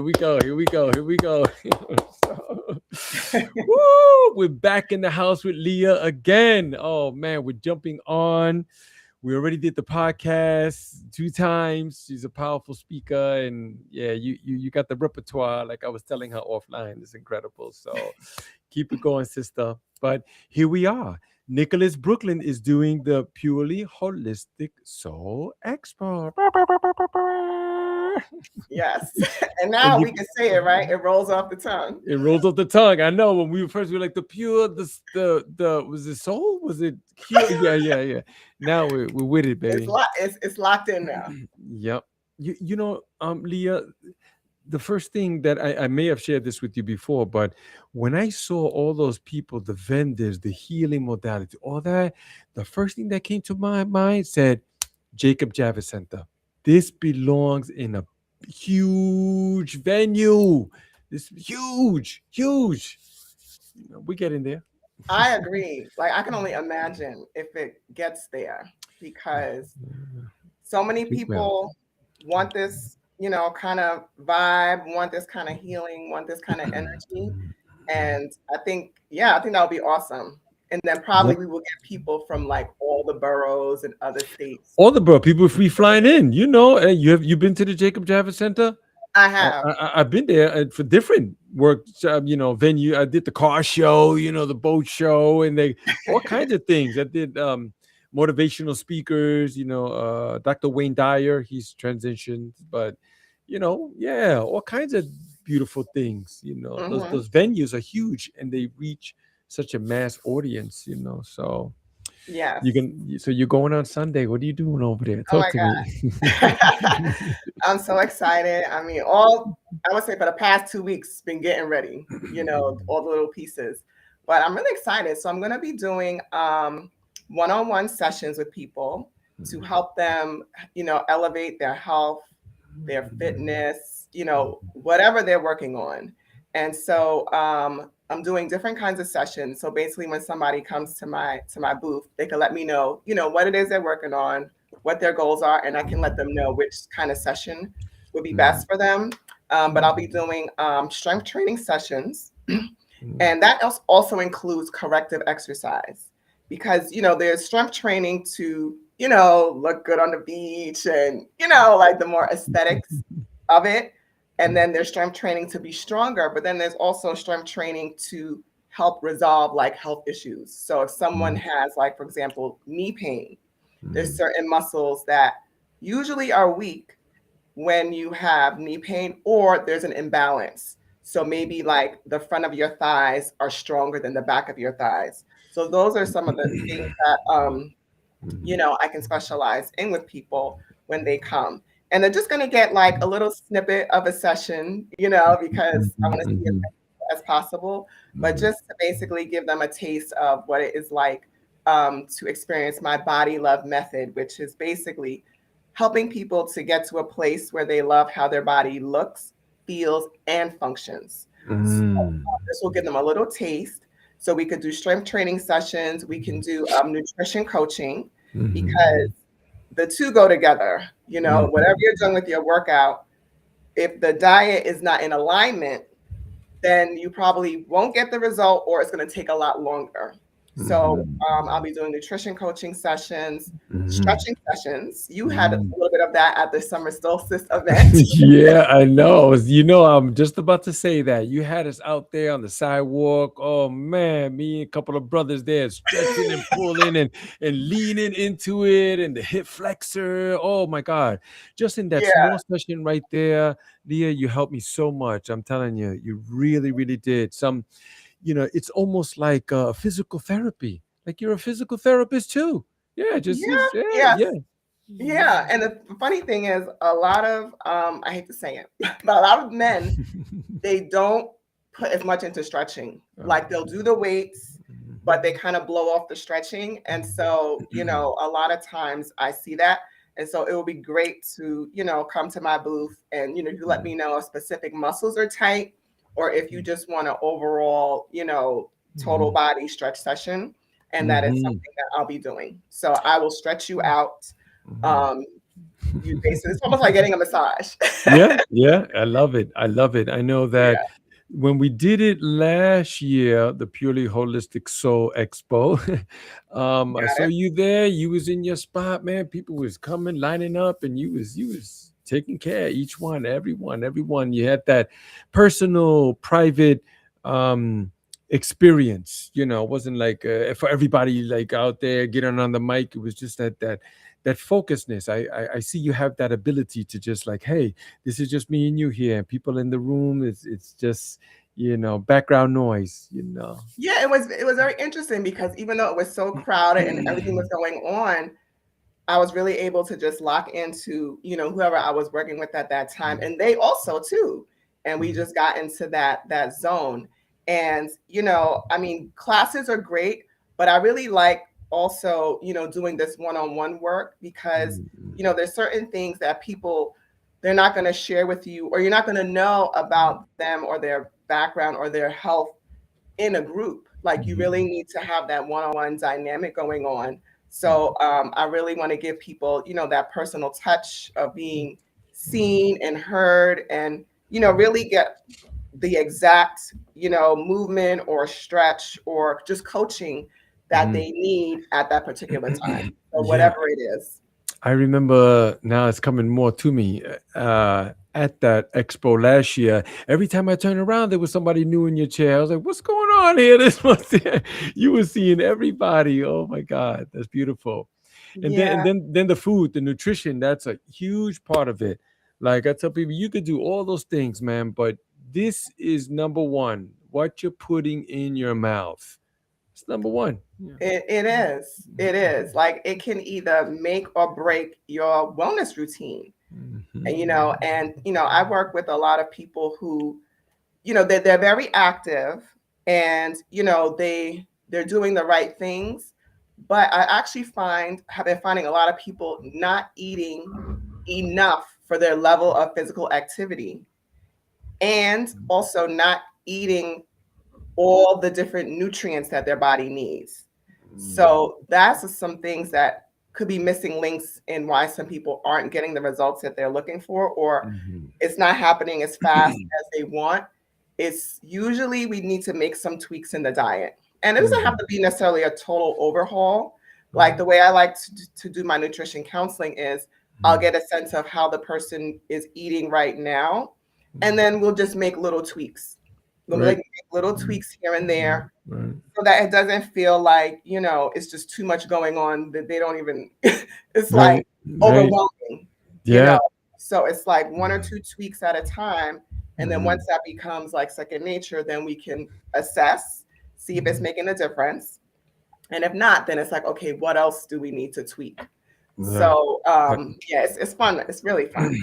we go. Here we go. Here we go. Woo! We're back in the house with Leah again. Oh man, we're jumping on. We already did the podcast 2 times. She's a powerful speaker, and yeah, you got the repertoire. Like I was telling her offline, it's incredible. So keep it going, sister. But here we are. Nicholas Brooklyn is doing the Purely Holistic Soul Expo. Yes. And And now you we can say it, right? It rolls off the tongue. It rolls off the tongue. I know when we were first, we were like the pure, the was it soul? Was it pure? Yeah, yeah, yeah. Now we're with it, It's baby. it's locked in now. Yep. Leah, the first thing that I may have shared this with you before, but when I saw all those people, the vendors, the healing modality, all that, the first thing that came to my mind said, Jacob Javits Center. This belongs in a huge venue. This huge, huge. We get in there. I agree. Like I can only imagine if it gets there because so many We will. people want this, kind of vibe, want this kind of healing, want this kind of energy. And I think that would be awesome. And then probably Yep. we will get people from like all the boroughs and other states. All the bro people free flying in. You been to the Jacob Javits Center? I have. I've been there for different work, venue. I did the car show, the boat show, and they all kinds of things. I did motivational speakers, Dr. Wayne Dyer, he's transitioned, but yeah, all kinds of beautiful things. Those Hmm. those venues are huge and they reach such a mass audience. So Yes. you're going on Sunday. What are you doing over there? Oh Talk my to me. God. I'm so excited. I mean, I would say for the past 2 weeks, been getting ready, all the little pieces. But I'm really excited. So I'm going to be doing one-on-one sessions with people to help them, elevate their health, their fitness, whatever they're working on. And so I'm doing different kinds of sessions. So basically, when somebody comes to my booth, they can let me know, what it is they're working on, what their goals are, and I can let them know which kind of session would be best for them. But I'll be doing strength training sessions, and that also includes corrective exercise because there's strength training to look good on the beach and like the more aesthetics of it, and then there's strength training to be stronger, but then there's also strength training to help resolve like health issues. So if someone has, like, for example, knee pain, there's certain muscles that usually are weak when you have knee pain or there's an imbalance. So maybe like the front of your thighs are stronger than the back of your thighs. So those are some of the things that I can specialize in with people when they come. And they're just going to get like a little snippet of a session, because I want to see as possible, but just to basically give them a taste of what it is like to experience my body love method, which is basically helping people to get to a place where they love how their body looks, feels, and functions. So this will give them a little taste. So we could do strength training sessions. We can do nutrition coaching because the two go together. Whatever you're doing with your workout, if the diet is not in alignment, then you probably won't get the result or it's going to take a lot longer. So I'll be doing nutrition coaching sessions, stretching sessions. You had a little bit of that at the summer solstice event. Yeah, I know. I'm just about to say that. You had us out there on the sidewalk. Oh man, me and a couple of brothers there stretching and pulling and leaning into it and the hip flexor. Oh my God. Just in that Yeah, small session right there, Leah, you helped me so much. I'm telling you, you really, really did. It's almost like physical therapy. Like you're a physical therapist too. Yeah, yeah, yeah, yes, yeah. yeah. And the funny thing is, a lot of I hate to say it, but a lot of men, they don't put as much into stretching. Like they'll do the weights, but they kind of blow off the stretching. And so, a lot of times I see that. And so it will be great to, come to my booth and, you let me know if specific muscles are tight or if you just want an overall, total body stretch session. And that is Mhm. something that I'll be doing. So I will stretch you out. Mhm. Um, You basically, it's almost like getting a massage. Yeah, yeah, I love it. I love it. I know that Yeah, when we did it last year, the Purely Holistic Soul Expo, I got saw it. you there. You was in your spot, man. People was coming, lining up, and you was taking care of each one, everyone, everyone. You had that personal, private um experience. It wasn't like for everybody like out there getting on the mic. It was just that focusedness. I see you have that ability to just like, hey, this is just me and you here, and people in the room. It's just background noise. Yeah, it was very interesting because even though it was so crowded and everything was going on, I was really able to just lock into, whoever I was working with at that time, and they also too. And we Mhm, just got into that zone. And, I mean, classes are great, but I really like also, doing this one-on-one work because, mhm, there's certain things that people they're not going to share with you, or you're not going to know about them or their background or their health in a group. Like you really mhm, need to have that one-on-one dynamic going on. So I really want to give people, that personal touch of being seen and heard, and really get the exact, movement or stretch or just coaching that mhm. they need at that particular time. So Yeah, whatever it is. I remember now it's coming more to me. At that expo last year, every time I turned around, there was somebody new in your chair. I was like, "What's going on here?" This was you were seeing everybody. Oh my God, that's beautiful. And then and Yeah. then then the food, the nutrition, that's a huge part of it. Like I tell people, you could do all those things, man, but this is number one. What you're putting in your mouth. It's number one. Yeah. It is. It is. Like it can either make or break your wellness routine. And Mhm. I work with a lot of people who, they're very active, and they're doing the right things, but I actually have been finding a lot of people not eating enough for their level of physical activity, and also not eating all the different nutrients that their body needs. So that's some things that could be missing links in why some people aren't getting the results that they're looking for, or Mhm. it's not happening as fast as they want. It's usually we need to make some tweaks in the diet. And it doesn't have Mhm. to be necessarily a total overhaul. Like Mhm. the way I like to do my nutrition counseling is I'll Mhm. get a sense of how the person is eating right now. And Mhm. then we'll just make little tweaks. We'll Right. make little Mhm. tweaks here and Mhm. there Right. so that it doesn't feel like, it's just too much going on that they don't even, it's like Right. Right. overwhelming, you know? Yeah. So it's like one or Mhm. two tweaks at a time. And then once Mhm. that becomes like second nature, then we can assess, see if it's Mhm. making a difference. And if not, then it's like, okay, what else do we need to tweak? Right. So I yeah, it's fun. It's really fun.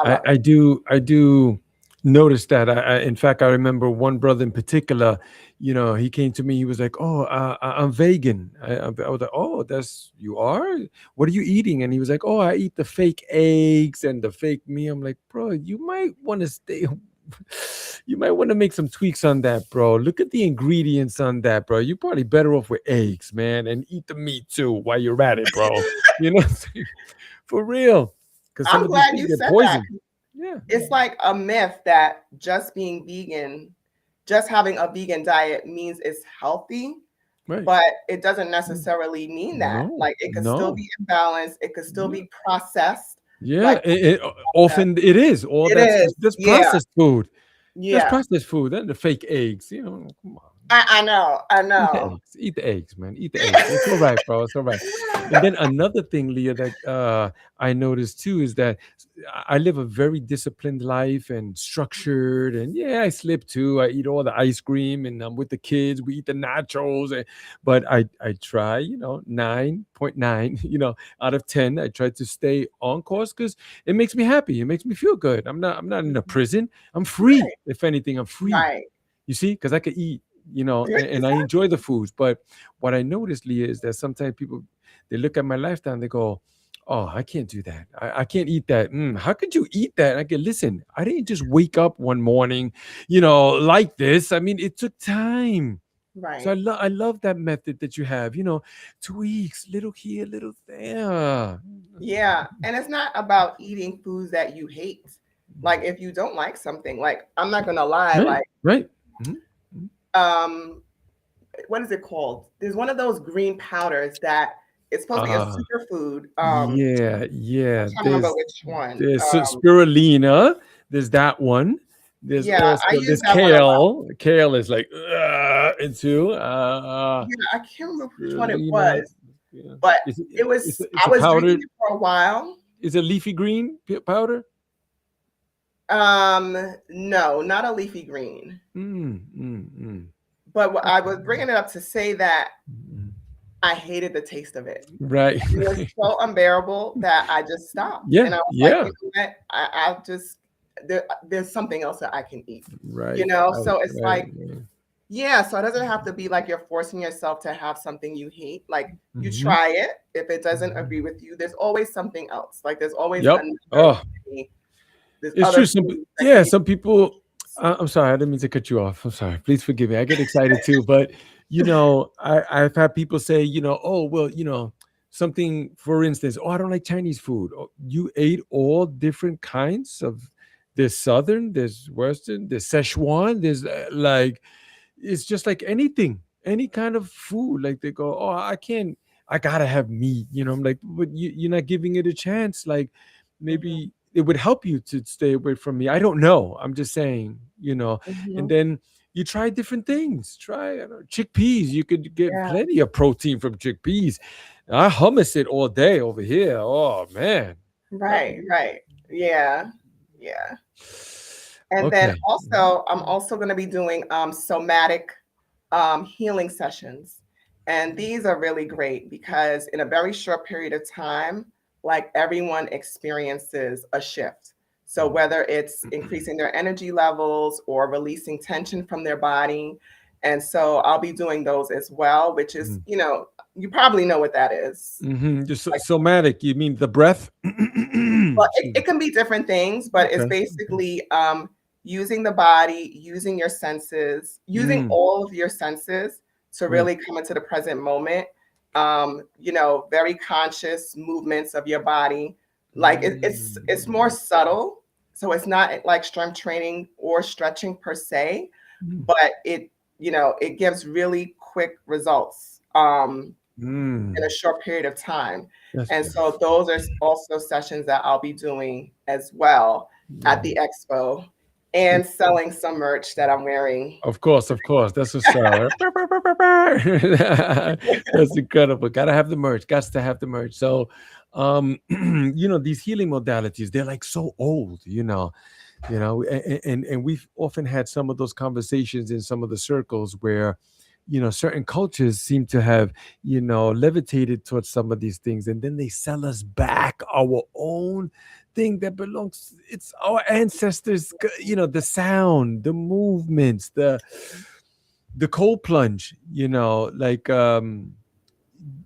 I I love I it. do I do notice that. In fact, I remember one brother in particular. He came to me. He was like, "Oh, I'm vegan." I was like, "Oh, that's you are. What are you eating?" And he was like, "Oh, I eat the fake eggs and the fake meat." I'm like, "Bro, you might want to stay." You might want to make some tweaks on that, bro. Look at the ingredients on that, bro. You're probably better off with eggs, man, and eat the meat too while you're at it, bro. You know, for real. Because some I'm of these glad things you they're said that. poison. Yeah. It's like a myth that just being vegan, just having a vegan diet means it's healthy, Right. but it doesn't Mm. necessarily mean that. No. Like it could still No. be imbalanced, it could still Yeah. be processed. Yeah. Like Often it is. All it that's is. just Yeah. processed food. That's Yeah. processed food. And the fake eggs. Come on. I know. I Eat the know. eggs. Eat the eggs, man. Eat the eggs. It's all right, bro. It's all right. And then another thing, Leah, that I noticed too is that I live a very disciplined life and structured. And yeah, I slip too. I eat all the ice cream and I'm with the kids. We eat the nachos. But I try, 9.9, out of 10. I try to stay on course because it makes me happy. It makes me feel good. I'm not in a prison. I'm free. Right. If anything, I'm free. Right. You see, because I could eat, Yeah, and I enjoy the exactly. foods. But what I noticed, Leah, is that sometimes people they look at my lifestyle and they go, "Oh, I can't do that. I can't eat that. How could you eat that?" And I get, listen, I didn't just wake up one morning, like this. I mean, it took time. So Right. I love that method that you have, tweaks, little here, little there. Yeah. And it's not about eating foods that you hate. Like if you don't like something, like I'm not gonna lie, Right, like right. Mhm, mhm. um what is it called? There's one of those green powders that it's supposed to be a Uh, superfood. yeah, I'm yeah. trying to remember which one. There's spirulina. There's that one. There's Yeah, I also use there's that one a lot. kale. Kale is like into Yeah, I can't remember which one it spirulina. was, Yeah. but It's it it's was a, it's I a was drinking powdered. it for a while. Is it leafy green powder? No, not a leafy green. Mm, mm, mm. But I was Okay. bringing it up to say that Mm. I hated the taste of it. Right. It was Right. so unbearable that I just stopped. Yeah. And I was like, Yeah. you know what? I'll just there's something else that I can eat. Right. Right. So it's Right. like, yeah, so it doesn't have to be like you're forcing yourself to have something you hate. Like you Mm-hmm. try it. If it doesn't Mhm. agree with you, there's always something else. Like there's always Yep. another Oh, way. There's it's other true. foods that can Yeah, be. some people. I'm sorry, I didn't mean to cut you off. I'm sorry. Please forgive me. I get excited too, but I've had people say, oh well, something. For instance, oh, I don't like Chinese food. Oh, you ate all different kinds of. There's Southern, there's Western, there's Szechuan, there's like it's just like anything, any kind of food. Like they go, oh, I can't, I gotta have meat. I'm like, but you're not giving it a chance. Like Mhm, maybe it would help you to stay away from me. I don't know. I'm just saying, and mhm. then you try different things. Try, I don't know, chickpeas. You could get Yeah. plenty of protein from chickpeas. I hummus it all day over here. Oh man. Uh, Right, right. Yeah. Yeah. And then Okay. also, I'm also going to be doing somatic healing sessions. And these are really great because in a very short period of time, like everyone experiences a shift. So whether it's increasing their energy levels or releasing tension from their body. And so I'll be doing those as well, which is, you probably know what that is. Mm-hmm. Just Like, somatic. You mean the breath? well, Excuse me. it can be different things, but it's Okay. Okay. basically using the body, using your senses, using Mm, all of your senses to mm, really come into the present moment. Very conscious movements of your body. Like it's more mm, subtle, so it's not like strength training or stretching per se, mm, but it gives really quick results. In a mm. short period of time. That's And good. so those are also sessions that I'll be doing as well at Yeah. the expo and selling some merch that I'm wearing. Of course, of course. That's a seller. That's incredible. Gotta have the merch. Got to have the merch. So, these healing modalities, they're like so old, and we've often had some of those conversations in some of the circles where certain cultures seem to have levitated towards some of these things, and then they sell us back our own thing that belongs, it's our ancestors, the sound, the movements, the cold plunge, like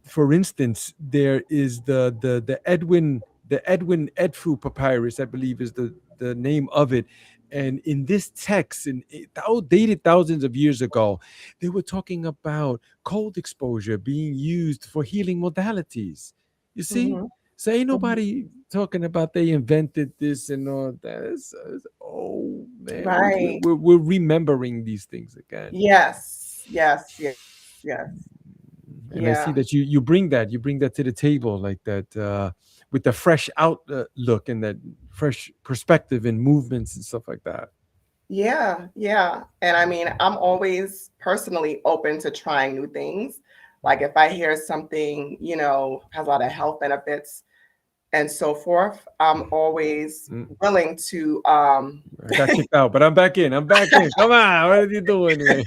for instance, there is the Edwin Edfu papyrus, I believe is the name of it. And in this text, dated thousands of years ago, they were talking about cold exposure being used for healing modalities. You see? Mhm, So ain't mhm. nobody talking about they invented this and all that. Oh man, Right. we're remembering these things again. Yes. Yes. Yes. Yes. And I see Yeah. that you bring that to the table, like that, with the fresh look and that fresh perspective and movements and stuff like that. Yeah. Yeah. And I mean, I'm always personally open to trying new things. Like if I hear something, has a lot of health benefits and so forth, I'm always Mm. willing to I got kicked out, but I'm back in. Come on, what are you doing, man?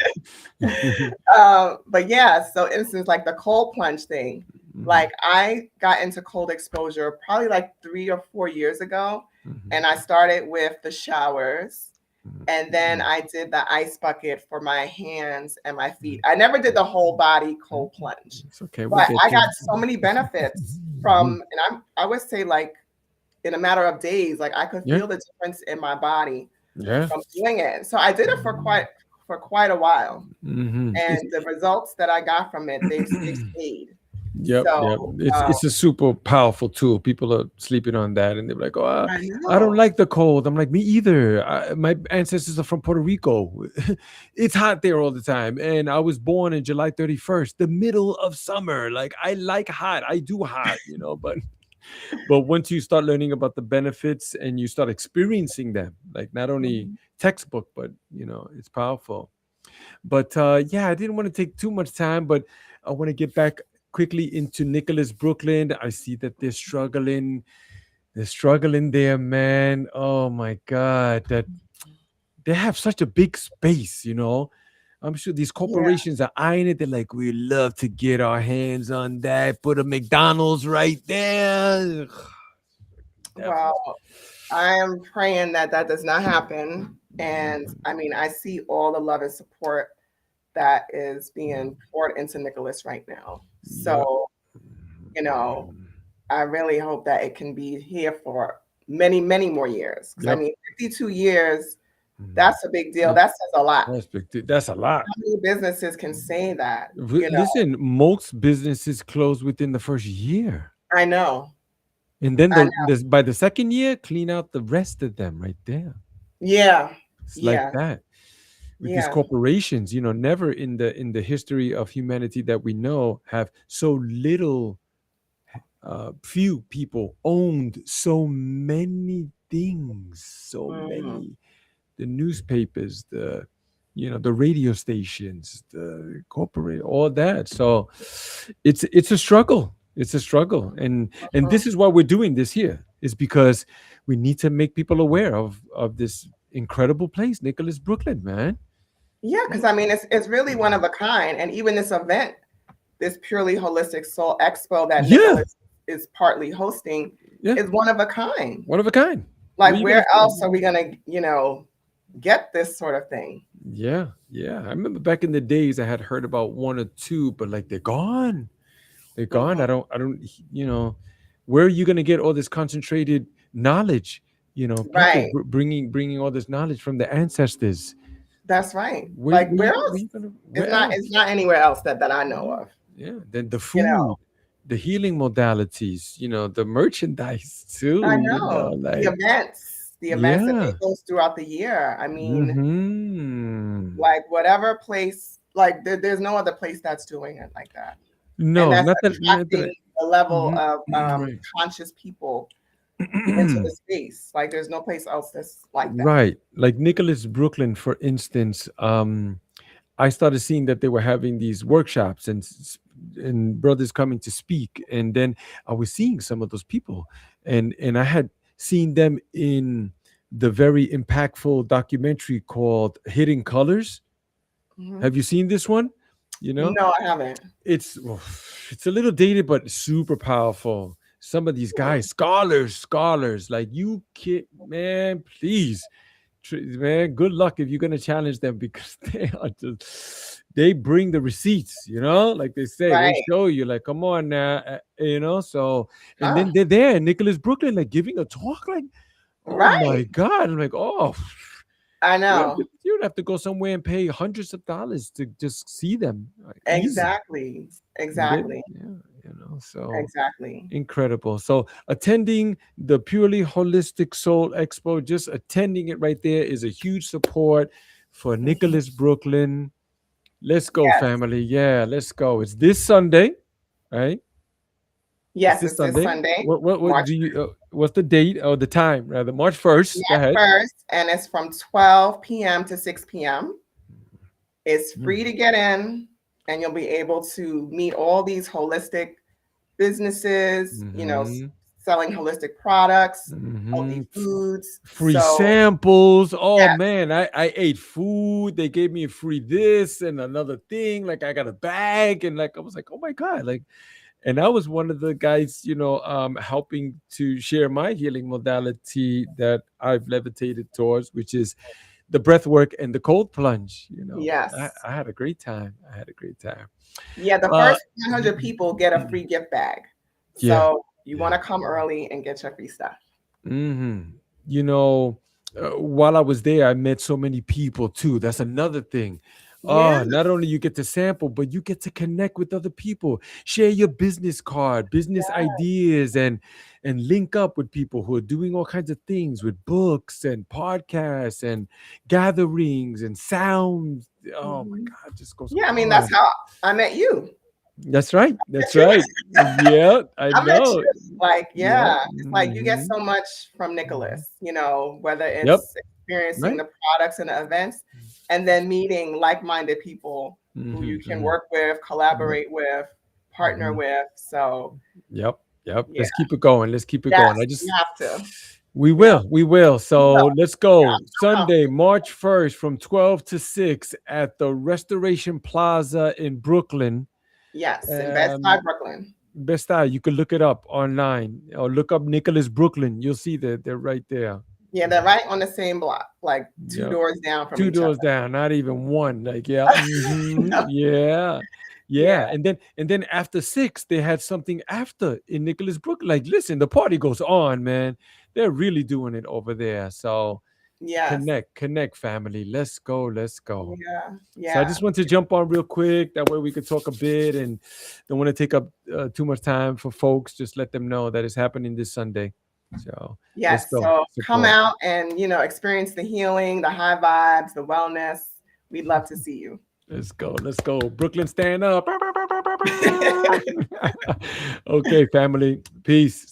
but yeah, so instance like the cold plunge thing, Mhm, like I got into cold exposure probably like 3 or 4 years ago, mhm, and I started with the showers, mhm, and then mhm. I did the ice bucket for my hands and my feet. I never did the whole body Okay. cold plunge, It's okay. We'll but get I got you. so many benefits Mhm. from, and I would say like in a matter of days, like I could Yeah. feel the difference in my body Yeah. from doing it. So I did it for for quite a while, It's, and the results that I got from it, they've stayed. yep, So yep. um, It's a super powerful tool. People are sleeping on that, and they're like, "Oh, I I don't know. like the cold." I'm like, "Me either." My ancestors are from Puerto Rico. It's hot there all the time, and I was born in July 31st, the middle of summer. Like, I like hot. I do hot, but once you start learning about the benefits and you start experiencing them, like not only Mhm. textbook, but it's powerful. But yeah, I didn't want to take too much time, but I want to get back quickly into Nicholas, Brooklyn. I see that they're struggling. They're struggling there, man. Oh my God. That they have such a big space. I'm sure these Yeah. corporations are eyeing it. They're like, we love to get our hands on that. Put a McDonald's right there. Devil. Well, I am praying that that does not happen. And I mean, I see all the love and support that is being poured into Nicholas right now. Yep. So, you know, I really hope that it can be here for many, many more years. Because I Yep. mean, 52 years, that's a big deal. That says a lot. That's a lot. How many businesses can say that? You know, Listen, most businesses close within the first year. I know. And then I know. by the second year, clean out the rest of them right there. Yeah. It's like Yeah. that with these Yeah. corporations. Never in the history of humanity that we know have so little, few people owned so many things, so Mhm. many. The newspapers, the radio stations, the corporate, all that. So it's a struggle. It's a struggle, and Mhm. this is why we're doing this here. Is because we need to make people aware of this incredible place, Nicholas, Brooklyn, man. Yeah, because I mean, it's really one of a kind. And even this event, this Purely Holistic Soul Expo that Yeah, Nicholas is partly hosting, yeah, is one of a kind. one of a kind. Where Like, you gonna where else are find? we gonna, get this sort of thing? Yeah, yeah. I remember back in the days, I had heard about one or two, but like they're gone. They're gone. Mhm. I don't, where are you going to get all this concentrated knowledge? People Right. bringing all this knowledge from the ancestors. That's right. Where, Like, where where you, where else? you gonna, It's where not. It's else? not anywhere else that I know Yeah, of. yeah. Then the You know. food, the healing modalities, the merchandise I too. know Like, the events that they yeah. host throughout the year. I mean, Hmm. like whatever place, like there's no other place that's doing it like that, and No, that's nothing. attracting a level Mhm. of Right. conscious people into the space. Like there's no place else that's like that. Right. Like Nicholas Brooklyn, for instance. I started seeing that they were having these workshops and brothers coming to speak, and then I was seeing some of those people, and I had seen them in the very impactful documentary called Hidden Colors. Mhm. Have you seen this one? You know, No, I haven't. it's it's a little dated, but super powerful. Some of these guys, scholars, like you kid, man, please man, good luck if you're gonna challenge them because they bring the receipts, like they say, they Right. show you, like, come on now, so, and Huh. then they're there, Nicholas Brooklyn, like giving a talk, like, oh my Right. God, I'm like, oh, I know. you would have to go somewhere and pay hundreds of dollars to just see them, easy. Exactly. And then, Exactly. yeah, so Exactly. incredible. So attending the Purely Holistic Soul Expo, just attending it right there is a huge support for Mhm. Nicholas Brooklyn. Let's go, Yes. family. Yeah, let's go. It's this Sunday, right? It's Yes. this It's this Sunday. Sunday, What March do you? What's the date or the time? Rather, March 1st. Go March ahead. 1st, and it's from 12 p.m. to 6 p.m. It's free to get in, and you'll be able to meet all these holistic businesses, Mm-hmm. selling holistic products, Mm-hmm. healthy foods. Free So, samples. Oh yes, man, I ate food. They gave me a free this and another thing. Like I got a bag, and like I was like, oh my God, like, and I was one of the guys, helping to share my healing modality that I've levitated towards, which is the breath work and the cold plunge. yes. I had a great time. I had a great time. Yeah, the Uh, first 100 people get a free gift bag. yeah, So, you want yeah. to come early and get your free stuff. Hmm. You know, while I was there, I met so many people too. That's another thing. Yeah. Not only you get to sample, but you get to connect with other people, share your business card, business Yeah. ideas, and link up with people who are doing all kinds of things with books and podcasts and gatherings and sounds. Oh my Mhm. God, it just goes Yeah, I mean, that's on. how I met you. That's right. That's Met you. right. Yeah, I I met know. you. Like, Yeah. yeah, it's like you get Hmm. so much from Nicholas, whether Yep. it's experiencing Right. the products and the events and then meeting like-minded people who Hmm. you can Hmm. work with, Yep. collaborate with, partner Hmm. with. So, Yep. Yep. yeah, Let's keep it going. Let's keep it going. yes, I you just have to. We Yeah, will. We will. you So will. let's Yeah, go. no problem. Sunday, March 1st from 12 to 6 at the Restoration Plaza in Brooklyn. Yes, in Um, Bed-Stuy, Brooklyn. Best Eye, you can look it up online or look up Nicholas Brooklyn. You'll see that they're right there. Yeah, they're right on the same block, like two Yep. doors down from Two each other. doors down, not even one. Like, yeah. Yeah. Yeah, Yeah. And then after 6, they had something after in Nicholas Brooklyn. Like, listen, the party goes on, man. They're really doing it over there. So yes, connect, family. Let's go, let's go. yeah, So I yeah. just want to jump on real quick. That way we could talk a bit and don't want to take up too much time for folks. Just let them know that it's happening this Sunday. So let's Yes, go so come support. out and, experience the healing, the high vibes, the wellness. We'd love to see you. Let's go. Let's go. Brooklyn, stand up. Okay, family. Peace.